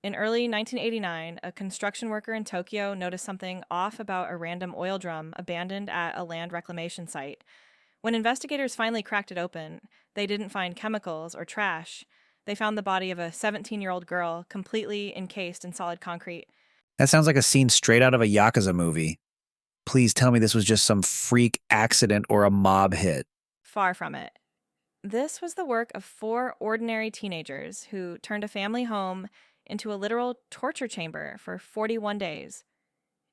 In early 1989, a construction worker in Tokyo noticed something off about a random oil drum abandoned at a land reclamation site. When investigators finally cracked it open, they didn't find chemicals or trash. They found the body of a 17-year-old girl completely encased in solid concrete. That sounds like a scene straight out of a Yakuza movie. Please tell me this was just some freak accident or a mob hit. Far from it. This was the work of four ordinary teenagers who turned a family home into a literal torture chamber for 41 days.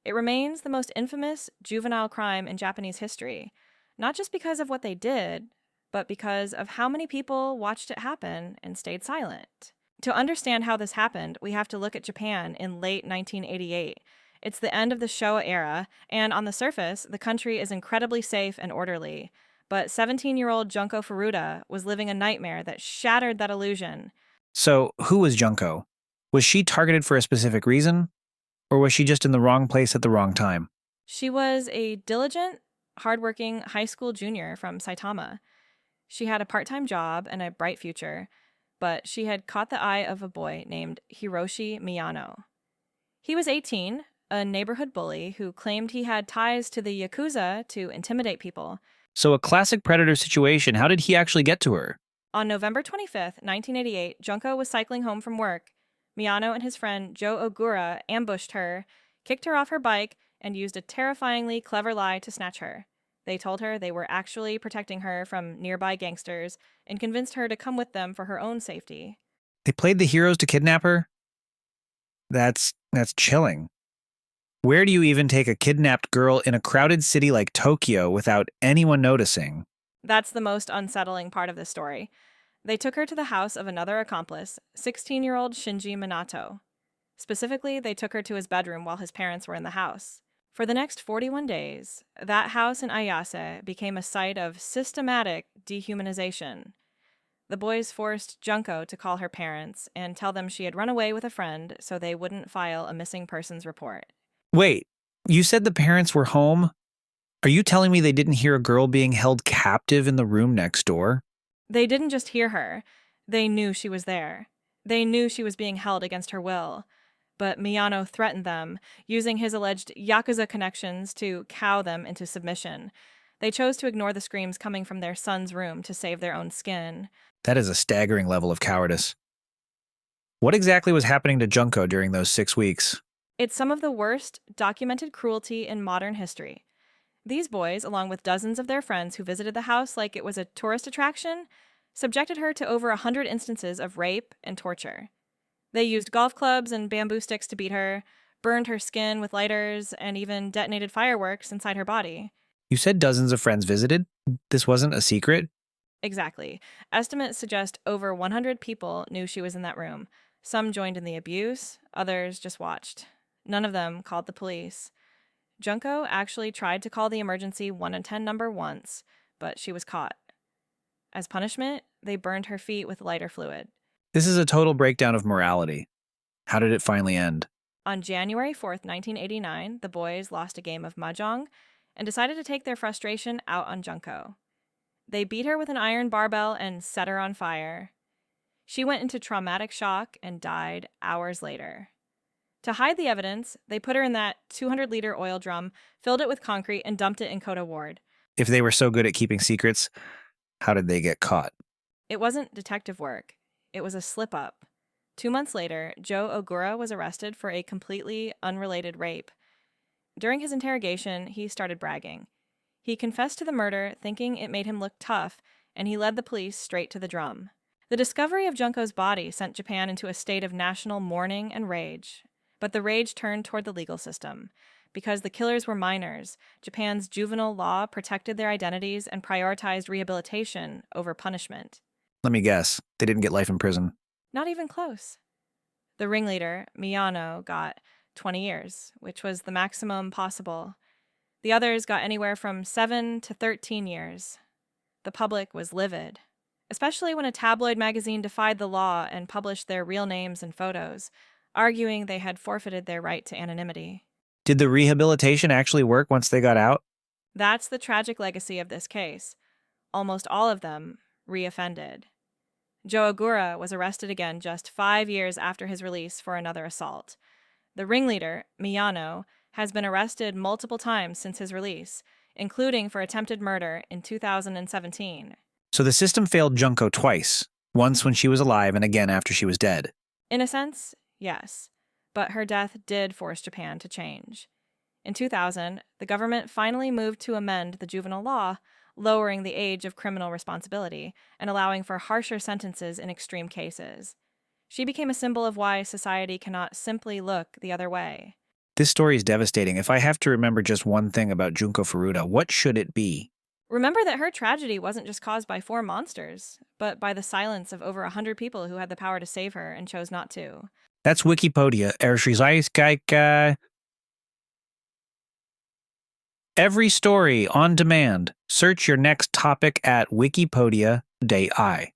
It remains the most infamous juvenile crime in Japanese history, not just because of what they did, but because of how many people watched it happen and stayed silent. To understand how this happened, we have to look at Japan in late 1988. It's the end of the Showa era, and on the surface, the country is incredibly safe and orderly. But 17-year-old Junko Furuta was living a nightmare that shattered that illusion. So, who was Junko? Was she targeted for a specific reason? Or was she just in the wrong place at the wrong time? She was a diligent, hardworking high school junior from Saitama. She had a part-time job and a bright future, but she had caught the eye of a boy named Hiroshi Miyano. He was 18, a neighborhood bully who claimed he had ties to the Yakuza to intimidate people. So, a classic predator situation. How did he actually get to her? On November 25th, 1988, Junko was cycling home from work. Miyano and his friend Joe Ogura ambushed her, kicked her off her bike, and used a terrifyingly clever lie to snatch her. They told her they were actually protecting her from nearby gangsters and convinced her to come with them for her own safety. They played the heroes to kidnap her? That's chilling. Where do you even take a kidnapped girl in a crowded city like Tokyo without anyone noticing? That's the most unsettling part of the story. They took her to the house of another accomplice, 16-year-old Shinji Minato. Specifically, they took her to his bedroom while his parents were in the house. For the next 41 days, that house in Ayase became a site of systematic dehumanization. The boys forced Junko to call her parents and tell them she had run away with a friend so they wouldn't file a missing persons report. Wait, you said the parents were home? Are you telling me they didn't hear a girl being held captive in the room next door? They didn't just hear her. They knew she was there. They knew she was being held against her will. But Miyano threatened them, using his alleged Yakuza connections to cow them into submission. They chose to ignore the screams coming from their son's room to save their own skin. That is a staggering level of cowardice. What exactly was happening to Junko during those 6 weeks? It's some of the worst documented cruelty in modern history. These boys, along with dozens of their friends who visited the house like it was a tourist attraction, subjected her to over 100 instances of rape and torture. They used golf clubs and bamboo sticks to beat her, burned her skin with lighters, and even detonated fireworks inside her body. You said dozens of friends visited? This wasn't a secret? Exactly. Estimates suggest over 100 people knew she was in that room. Some joined in the abuse, others just watched. None of them called the police. Junko actually tried to call the emergency 110 number once, but she was caught. As punishment, they burned her feet with lighter fluid. This is a total breakdown of morality. How did it finally end? On January 4th, 1989, the boys lost a game of mahjong and decided to take their frustration out on Junko. They beat her with an iron barbell and set her on fire. She went into traumatic shock and died hours later. To hide the evidence, they put her in that 200-liter oil drum, filled it with concrete, and dumped it in Kota Ward. If they were so good at keeping secrets, how did they get caught? It wasn't detective work. It was a slip-up. 2 months later, Joe Ogura was arrested for a completely unrelated rape. During his interrogation, he started bragging. He confessed to the murder, thinking it made him look tough, and he led the police straight to the drum. The discovery of Junko's body sent Japan into a state of national mourning and rage. But the rage turned toward the legal system. Because the killers were minors, Japan's juvenile law protected their identities and prioritized rehabilitation over punishment. Let me guess, they didn't get life in prison. Not even close. The ringleader, Miyano, got 20 years, which was the maximum possible. The others got anywhere from 7 to 13 years. The public was livid, especially when a tabloid magazine defied the law and published their real names and photos, arguing they had forfeited their right to anonymity. Did the rehabilitation actually work once they got out? That's the tragic legacy of this case. Almost all of them reoffended. Joe Ogura was arrested again just 5 years after his release for another assault. The ringleader, Miyano, has been arrested multiple times since his release, including for attempted murder in 2017. So the system failed Junko twice, once when she was alive and again after she was dead. In a sense, yes, but her death did force Japan to change. In 2000, the government finally moved to amend the juvenile law, lowering the age of criminal responsibility and allowing for harsher sentences in extreme cases. She became a symbol of why society cannot simply look the other way. This story is devastating. If I have to remember just one thing about Junko Furuta, what should it be? Remember that her tragedy wasn't just caused by 4 monsters, but by the silence of over 100 people who had the power to save her and chose not to. That's Wikipedia. Every story on demand. Search your next topic at Wikipedia.ai.